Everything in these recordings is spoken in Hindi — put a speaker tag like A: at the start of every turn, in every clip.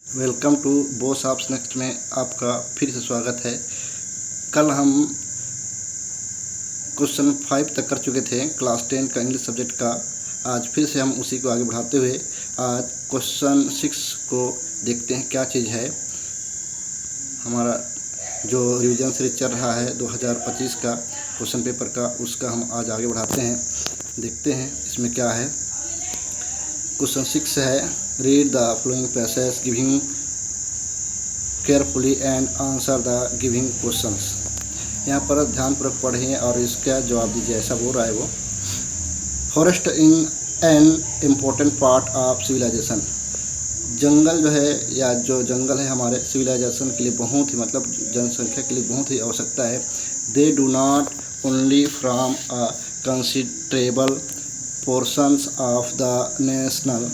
A: वेलकम टू बोस ऑप्स नेक्स्ट में आपका फिर से स्वागत है। कल हम क्वेश्चन 5 तक कर चुके थे क्लास 10 का इंग्लिश सब्जेक्ट का। आज फिर से हम उसी को आगे बढ़ाते हुए आज क्वेश्चन 6 को देखते हैं क्या चीज़ है। हमारा जो रिवीजन सीरीज चल रहा है 2025 का क्वेश्चन पेपर का, उसका हम आज आगे बढ़ाते हैं। देखते हैं इसमें क्या है। क्वेश्चन 6 है, read the flowing passage giving carefully and answer the giving questions. यहाँ पर ध्यानपूर्वक पढ़ें और इसका जवाब दीजिए, ऐसा बोल रहा है वो। Forest in an important part of civilization. जंगल जो है या जो जंगल है हमारे सिविलाइजेशन के लिए बहुत ही जनसंख्या के लिए बहुत ही आवश्यकता है। They do not only from a considerable portions of the national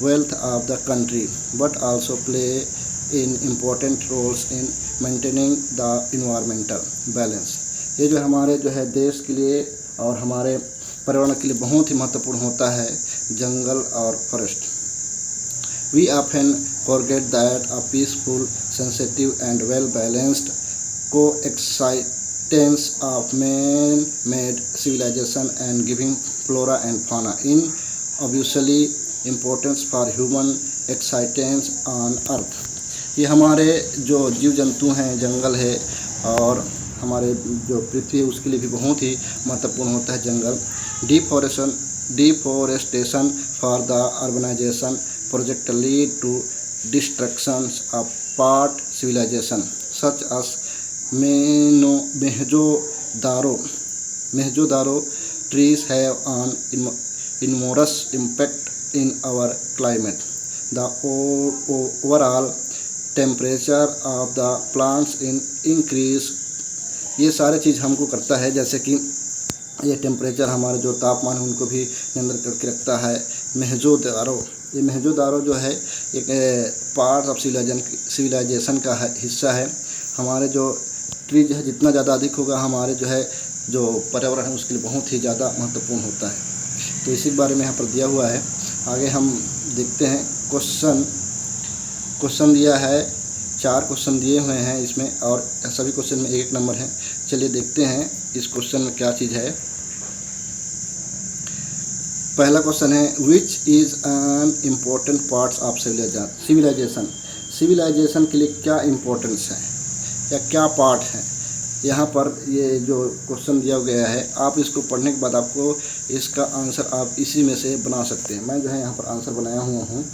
A: wealth of the country but also play in important roles in maintaining the environmental balance। ये जो हमारे जो है देश के लिए और हमारे पर्यावरण के लिए बहुत ही महत्वपूर्ण होता है जंगल और forest. We often forget that a peaceful, sensitive and well balanced coexistence of man-made civilization and giving flora and fauna in obviously importance for human existence on earth। ये हमारे जो जीव जंतु हैं, जंगल है और हमारे जो पृथ्वी है उसके लिए भी बहुत ही महत्वपूर्ण होता है जंगल। Deforestation for the urbanization project lead to destructions of part civilization such as Mohenjo-daro trees have an enormous impact in our climate. The overall temperature of the plants increase। ये सारे चीज़ हमको करता है, जैसे कि ये टेम्परेचर हमारे जो तापमान है उनको भी नियंत्रण करके रखता है। ये मोहेंजोदारो जो है एक पार्ट ऑफ सिविलाइजेशन का हिस्सा है। हमारे जो ट्रीज है जितना ज़्यादा अधिक होगा हमारे जो है जो पर्यावरण है उसके लिए बहुत ही ज़्यादा महत्वपूर्ण होता है। तो इसी के बारे में यहाँ पर दिया हुआ है। आगे हम देखते हैं। क्वेश्चन दिया है, 4 क्वेश्चन दिए हुए हैं इसमें और सभी क्वेश्चन में 1 नंबर है। चलिए देखते हैं इस क्वेश्चन में क्या चीज़ है। पहला क्वेश्चन है, which is an important parts of civilization के लिए क्या इम्पोर्टेंस है या क्या पार्ट है। यहाँ पर ये जो क्वेश्चन दिया गया है, आप इसको पढ़ने के बाद आपको इसका आंसर आप इसी में से बना सकते हैं। मैं जो है यहाँ पर आंसर बनाया हुआ हूँ।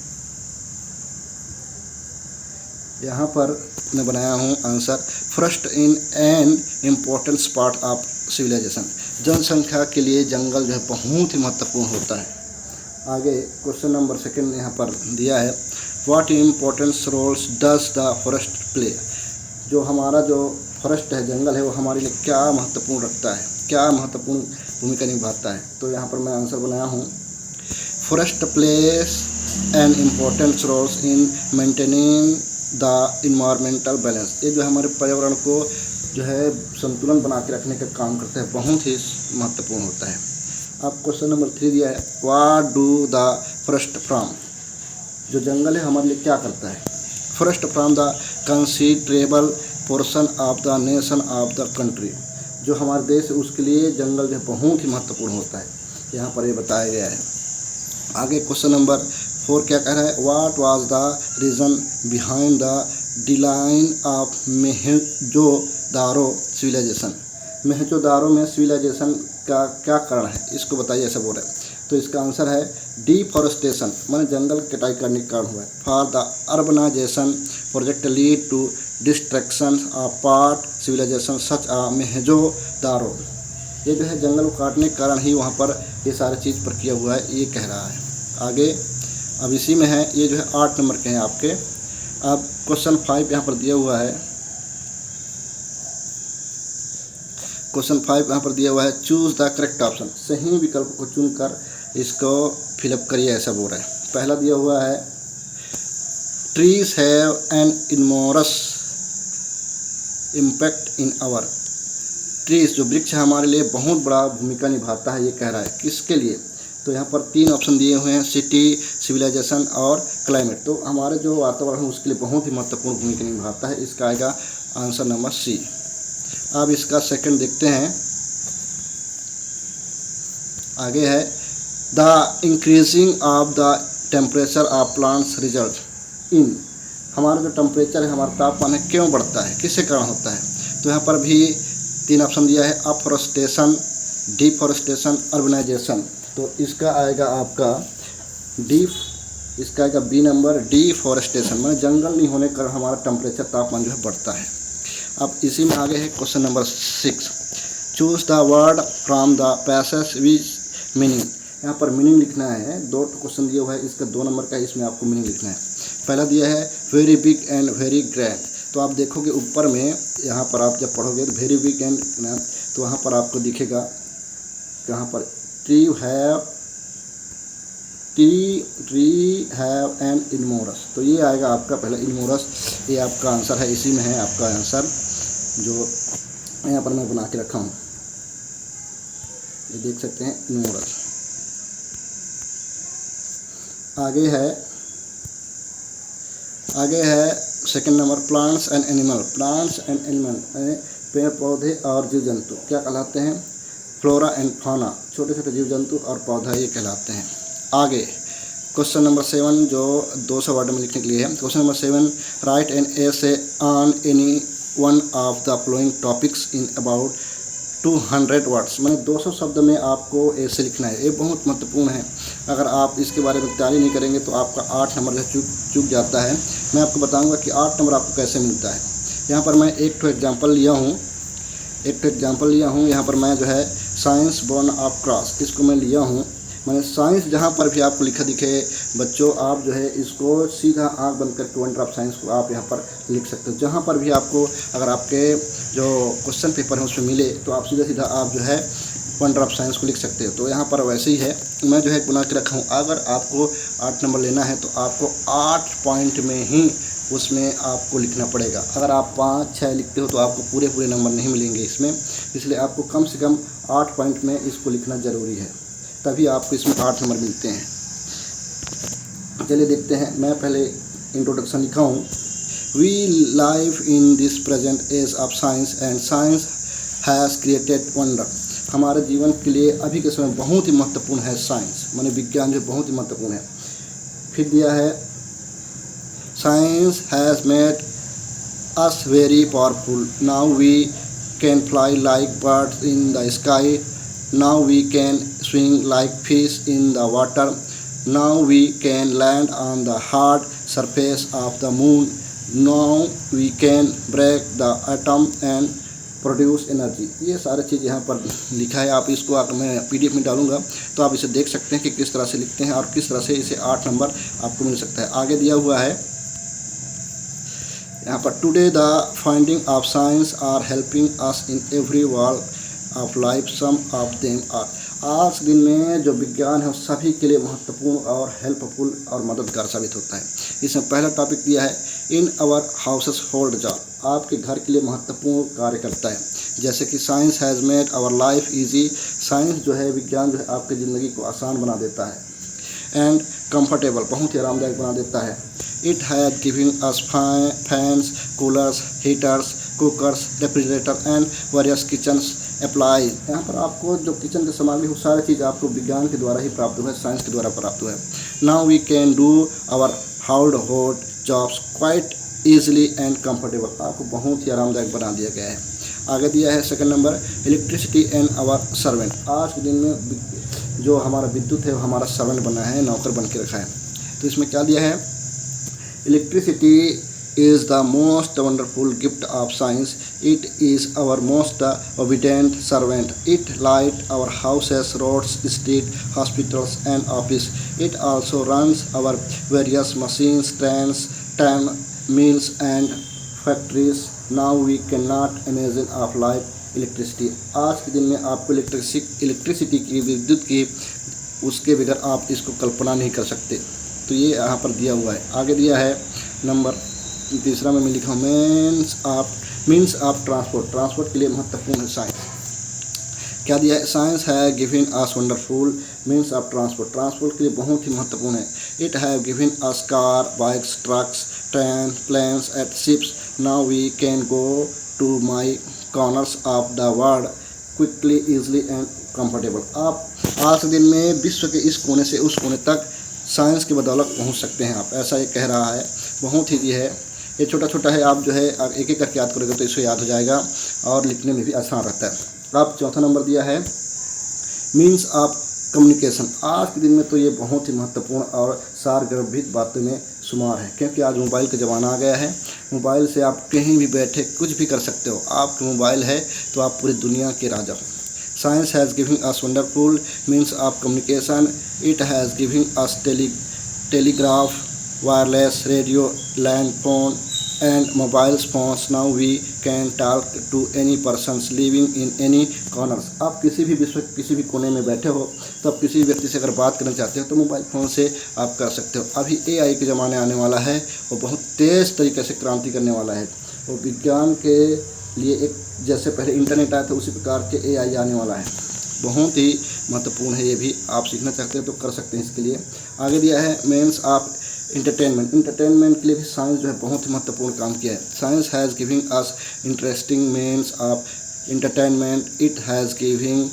A: यहाँ पर मैं बनाया हूँ answer, first in an importance part of civilization. जनसंख्या के लिए जंगल जो है बहुत ही महत्वपूर्ण होता है। आगे क्वेश्चन नंबर 2 यहाँ पर दिया है, what importance roles does the forest play. जो हमारा जो फॉरेस्ट है, जंगल है, वो हमारे लिए क्या महत्वपूर्ण रखता है, क्या महत्वपूर्ण भूमिका निभाता है। तो यहाँ पर मैं आंसर बनाया हूँ, forest plays an importance roles in maintaining the environmental balance. ये जो हमारे पर्यावरण को जो है संतुलन बना के रखने का काम करता है, बहुत ही महत्वपूर्ण होता है। अब क्वेश्चन नंबर 3 दिया है, what do the forest from. जो जंगल है हमारे लिए क्या करता है। Forest from the considerable portion of the nation of the country. जो हमारे देश है उसके लिए जंगल जो बहुत ही महत्वपूर्ण होता है, यहाँ पर ये बताया गया है। आगे क्वेश्चन नंबर 4 क्या कह रहा है, what was the reason behind the decline of Mohenjodaro civilization. Mohenjodaro में सिविलाइजेशन का क्या कारण है, इसको बताइए, ऐसा बोल रहे हैं। तो इसका आंसर है डिफॉरेस्टेशन, माने जंगल कटाई करने के कारण हुआ है। For the urbanization project lead to destruction of part civilization such a Mohenjodaro. ये जो है जंगल को काटने के कारण ही वहाँ पर ये सारी चीज़ पर किया हुआ है, ये कह रहा है। आगे अब इसी में है, ये जो है 8 नंबर के हैं आपके। अब क्वेश्चन 5 यहाँ पर दिया हुआ है। क्वेश्चन 5 यहाँ पर दिया हुआ है, चूज़ द करेक्ट ऑप्शन। सही विकल्प को चुनकर इसको फिलअप करिए, ऐसा बोल रहा है। पहला दिया हुआ है, trees have an enormous impact in our. Trees जो वृक्ष है हमारे लिए बहुत बड़ा भूमिका निभाता है, ये कह रहा है। किसके लिए, तो यहाँ पर 3 ऑप्शन दिए हुए हैं, सिटी, सिविलाइजेशन और क्लाइमेट। तो हमारे जो वातावरण है उसके लिए बहुत ही महत्वपूर्ण भूमिका निभाता है। इसका आएगा आंसर नंबर सी। अब इसका सेकंड देखते हैं। आगे है the increasing of the temperature of plants result in. हमारा जो टेम्परेचर है, हमारा तापमान है, क्यों बढ़ता है, किसके कारण होता है। तो यहाँ पर भी 3 ऑप्शन दिया है, अफॉरेस्टेशन, डिफॉरेस्टेशन, अर्बनाइजेशन। तो इसका आएगा आपका इसका आएगा बी नंबर, डिफॉरेस्टेशन। मतलब जंगल नहीं होने के कारण हमारा टेम्परेचर, तापमान जो है बढ़ता है। अब इसी में आगे है question number 6, choose the word from the passage which meaning. यहाँ पर मीनिंग लिखना है। 2 क्वेश्चन दिया हुआ है, इसका 2 नंबर का, इसमें आपको मीनिंग लिखना है। पहला दिया है very big and very great. तो आप देखोगे ऊपर में, यहाँ पर आप जब पढ़ोगे तो वेरी बिग एंड, तो वहाँ पर आपको दिखेगा यहाँ पर ट्री हैव एन इनमोरस। तो ये आएगा आपका पहला इनमोरस, ये आपका आंसर है। इसी में है आपका आंसर, जो यहाँ पर मैं बना के रखा हूँ, ये देख सकते हैं, इनमोरस। आगे है second number, plants and animal. Plants and animal पेड़ पौधे और जीव जंतु क्या कहलाते हैं, फ्लोरा एंड फौना, छोटे छोटे जीव जंतु और पौधा ये कहलाते हैं। आगे क्वेश्चन नंबर 7 जो 200 वर्ड में लिखने के लिए है। Question number 7, right an essay on any one of the following topics in about 200 words. मैंने 200 शब्द में आपको ऐसे लिखना है। ये बहुत महत्वपूर्ण है। अगर आप इसके बारे में तैयारी नहीं करेंगे तो आपका 8 नंबर जो चूक जाता है। मैं आपको बताऊंगा कि 8 नंबर आपको कैसे मिलता है। यहाँ पर मैं एक एग्जाम्पल लिया हूँ। यहाँ पर मैं जो है साइंस बोर्न ऑफ क्रॉस, इसको मैं लिया हूँ। मैंने साइंस जहाँ पर भी आपको लिखा दिखे बच्चों, आप जो है इसको सीधा आँख बंद करके वंडर ऑफ साइंस को आप यहाँ पर लिख सकते हो। जहाँ पर भी आपको, अगर आपके जो क्वेश्चन पेपर है उसमें मिले तो आप सीधा आप जो है वंडर ऑफ साइंस को लिख सकते हो। तो यहाँ पर वैसे ही है, मैं जो है बना के रखा हूँ। अगर आपको 8 नंबर लेना है तो आपको 8 पॉइंट में ही उसमें आपको लिखना पड़ेगा। अगर आप 5-6 लिखते हो तो आपको पूरे नंबर नहीं मिलेंगे इसमें, इसलिए आपको कम से कम 8 पॉइंट में इसको लिखना ज़रूरी है, तभी आपको इसमें 8 नंबर मिलते हैं। चलिए देखते हैं। मैं पहले इंट्रोडक्शन लिखा हूँ। We live in this present age of science and science has created wonder. हमारे जीवन के लिए अभी के समय बहुत ही महत्वपूर्ण है साइंस, माने विज्ञान जो बहुत ही महत्वपूर्ण है। फिर दिया है science has made us very powerful, now we can fly like birds in the sky, now we can swing like fish in the water, now we can land on the hard surface of the moon, now we can break the atom and produce energy। ये सारी चीज़ यहाँ पर लिखा है। आप इसको मैं PDF में डालूंगा तो आप इसे देख सकते हैं कि किस तरह से लिखते हैं और किस तरह से इसे 8 नंबर आपको मिल सकता है। आगे दिया हुआ है यहाँ पर, today the finding of science are helping us in every world of life, some of them are. आज दिन में जो विज्ञान है सभी के लिए महत्वपूर्ण और हेल्पफुल और मददगार साबित होता है। इसमें पहला टॉपिक दिया है in our houses hold job, आपके घर के लिए महत्वपूर्ण कार्य करता है। जैसे कि science has made our life easy, science जो है, विज्ञान जो है आपकी ज़िंदगी को आसान बना देता है। एंड कंफर्टेबल, बहुत ही आरामदायक बना देता है। It has giving us fans, coolers, heaters, cookers, refrigerator and various kitchens apply. यहाँ पर आपको जो किचन के सामग्री वो सारी चीज़ आपको विज्ञान के द्वारा ही प्राप्त हुआ है, साइंस के द्वारा प्राप्त हुआ है। Now we can do our household jobs quite easily and comfortable, आपको बहुत ही आरामदायक बना दिया गया है। आगे दिया है second number, electricity and our servant. आज के दिन में जो हमारा विद्युत है वो हमारा सर्वेंट बना है, नौकर बन के रखा है। तो इसमें क्या दिया है, electricity is the most wonderful gift of science. It is our most obedient servant. It lights our houses, roads, streets, hospitals and office. It also runs our various machines, trains, mills and factories. Now we cannot imagine of life electricity. आज के दिन में आपको इलेक्ट्रिसिटी की, विद्युत की, उसके बगैर आप इसको कल्पना नहीं कर सकते। तो ये यहाँ पर दिया हुआ है। आगे दिया है नंबर तीसरा में लिखा हूँ मीन्स ऑफ ट्रांसपोर्ट। ट्रांसपोर्ट के लिए महत्वपूर्ण है साइंस। क्या दिया है? साइंस है giving us wonderful means of transport, transport के लिए बहुत ही महत्वपूर्ण है। It have giving us car, bikes, trucks, train, planes and ships. Now we can go to my corners of the world quickly, easily and comfortable. आप आज के दिन में विश्व के इस कोने से उस कोने तक साइंस की बदौलत पहुंच सकते हैं आप, ऐसा ये कह रहा है। बहुत ही है, ये छोटा छोटा है, आप जो है एक एक करके याद करोगे तो इसको याद हो जाएगा और लिखने में भी आसान रहता है। आप चौथा नंबर दिया है मीन्स ऑफ कम्युनिकेशन। आज के दिन में तो ये बहुत ही महत्वपूर्ण और सारगर्भित बातों में शुमार है, क्योंकि आज मोबाइल का ज़माना आ गया है। मोबाइल से आप कहीं भी बैठे कुछ भी कर सकते हो। आपके मोबाइल है तो आप पूरी दुनिया के राजा हो। Science has given us wonderful means of communication. It has given us telegraph, wireless radio, land phone, and mobile phones. Now we can talk to any persons living in any corners. आप किसी भी विश्व किसी भी कोने में बैठे हो तो आप किसी व्यक्ति से अगर बात करना चाहते हो तो मोबाइल फ़ोन से आप कर सकते हो। अभी AI के ज़माने आने वाला है, वो बहुत तेज़ तरीके से क्रांति करने वाला है। वो विज्ञान के लिए एक जैसे पहले इंटरनेट आया था उसी प्रकार के AI आने वाला है। बहुत ही महत्वपूर्ण है, ये भी आप सीखना चाहते हैं तो कर सकते हैं। इसके लिए आगे दिया है मीन्स ऑफ इंटरटेनमेंट। इंटरटेनमेंट के लिए भी साइंस जो है बहुत ही महत्वपूर्ण काम किया है। Science has giving us interesting means of entertainment. It has giving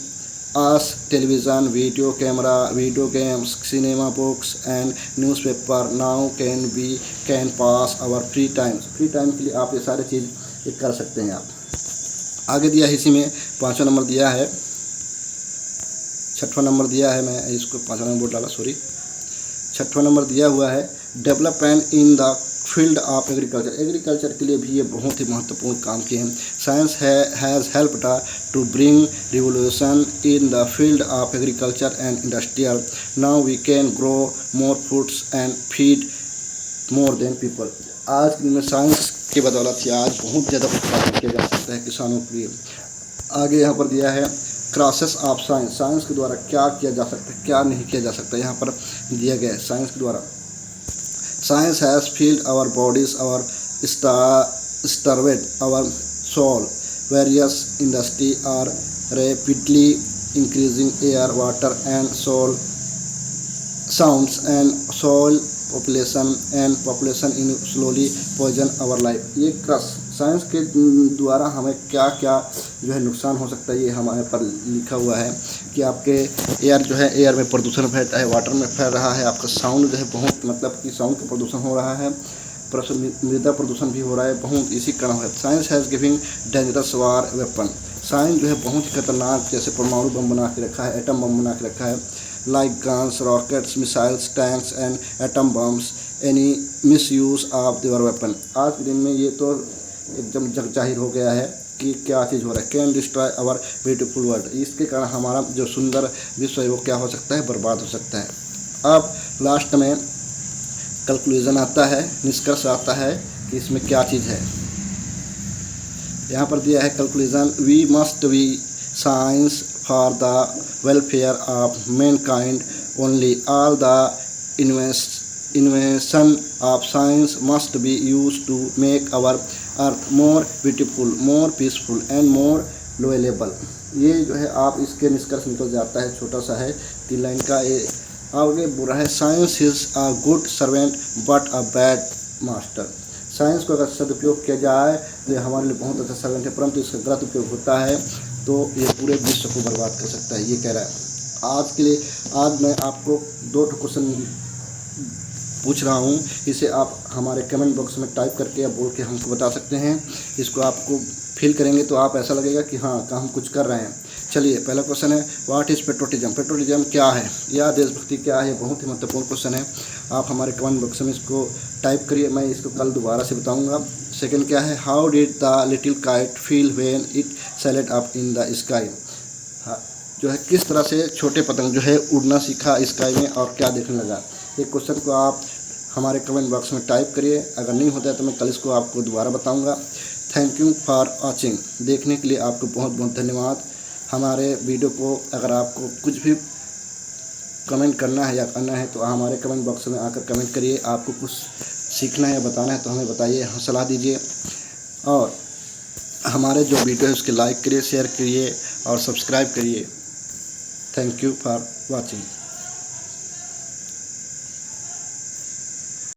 A: us television, video camera, video games, cinema, books and newspaper. Now can pass our free time. Free time के लिए आप ये सारी चीज़ ये कर सकते हैं आप। आगे दिया है इसी में पाँचवा नंबर दिया है, छठवां नंबर दिया है, मैं इसको पाँचवा नंबर बोल डाला, सॉरी, छठवां नंबर दिया हुआ है development in the field of agriculture. Agriculture के लिए भी ये बहुत ही महत्वपूर्ण काम किए हैं। Science has helped to bring revolution in the field of agriculture and industrial. Now we can grow more foods and feed more than people. आज के दिन में साइंस की बदौलत ही आज बहुत ज़्यादा उत्पादन किया जा सकता है किसानों के लिए। आगे यहाँ पर दिया है क्रासेस ऑफ साइंस। साइंस के द्वारा क्या किया जा सकता है, क्या नहीं किया जा सकता, यहाँ पर दिया गया है साइंस के द्वारा। Science has filled our bodies, our starved our soul. Various industry are rapidly increasing air, water and soil sounds and soil population in slowly poison our life। ये क्रस साइंस के द्वारा हमें क्या क्या जो है नुकसान हो सकता है, ये हमारे पर लिखा हुआ है कि आपके एयर जो है, एयर में प्रदूषण फैल रहा है, वाटर में फैल रहा है, आपका साउंड जो है बहुत मतलब कि साउंड का प्रदूषण हो रहा है, मृदा प्रदूषण भी हो रहा है, बहुत इसी कारण है। Science has giving dangerous war weapon. Science जो है बहुत ही खतरनाक, जैसे परमाणु बम बना के रखा है, एटम बम बना के रखा है, like guns, rockets, missiles, tanks and atom bombs, any misuse of their weapon। आज के दिन में ये तो एकदम जग जाहिर हो गया है कि क्या चीज़ हो रहा है। Can destroy our beautiful world. इसके कारण हमारा जो सुंदर विश्व है वो क्या हो सकता है, बर्बाद हो सकता है। अब लास्ट में कंक्लूजन आता है, निष्कर्ष आता है कि इसमें क्या चीज़ है। यहाँ पर दिया है conclusion, we must be science for the welfare of mankind only। All the invention of science must be used to make our earth more beautiful, more peaceful and more livable। ये जो है आप इसके निष्कर्ष निकल जाता है, छोटा सा है 3 लाइन का। ये आगे बुरा है, science is a good servant but a bad master. Science को अगर सदुपयोग किया जाए तो ये हमारे लिए बहुत अच्छा सर्वेंट है, परंतु इसका गलत उपयोग होता है तो ये पूरे विश्व को बर्बाद कर सकता है, ये कह रहा है। आज के लिए आज मैं आपको 2 क्वेश्चन पूछ रहा हूँ, इसे आप हमारे कमेंट बॉक्स में टाइप करके या बोल के हमको बता सकते हैं। इसको आपको फिल करेंगे तो आप ऐसा लगेगा कि हाँ हम कुछ कर रहे हैं। चलिए, पहला क्वेश्चन है व्हाट इज़ पेट्रोटिज्म। पेट्रोटिज्म क्या है या देशभक्ति क्या है, बहुत ही महत्वपूर्ण क्वेश्चन है। आप हमारे कमेंट बॉक्स में इसको टाइप करिए, मैं इसको कल दोबारा से बताऊंगा। सेकंड क्या है, how did the little kite feel when it salad up in the sky. जो है किस तरह से छोटे पतंग जो है उड़ना सीखा स्काई में और क्या देखने लगा। ये क्वेश्चन को आप हमारे कमेंट बॉक्स में टाइप करिए। अगर नहीं होता है तो मैं कल इसको आपको दोबारा बताऊंगा। Thank you for watching. देखने के लिए आपको बहुत बहुत धन्यवाद। हमारे वीडियो को अगर आपको कुछ भी कमेंट करना है या करना है तो हमारे कमेंट बॉक्स में आकर कमेंट करिए। आपको कुछ सीखना है या बताना है तो हमें बताइए, सलाह दीजिए। और हमारे जो वीडियो है उसके लाइक करिए, शेयर करिए और सब्सक्राइब करिए। Thank you for watching.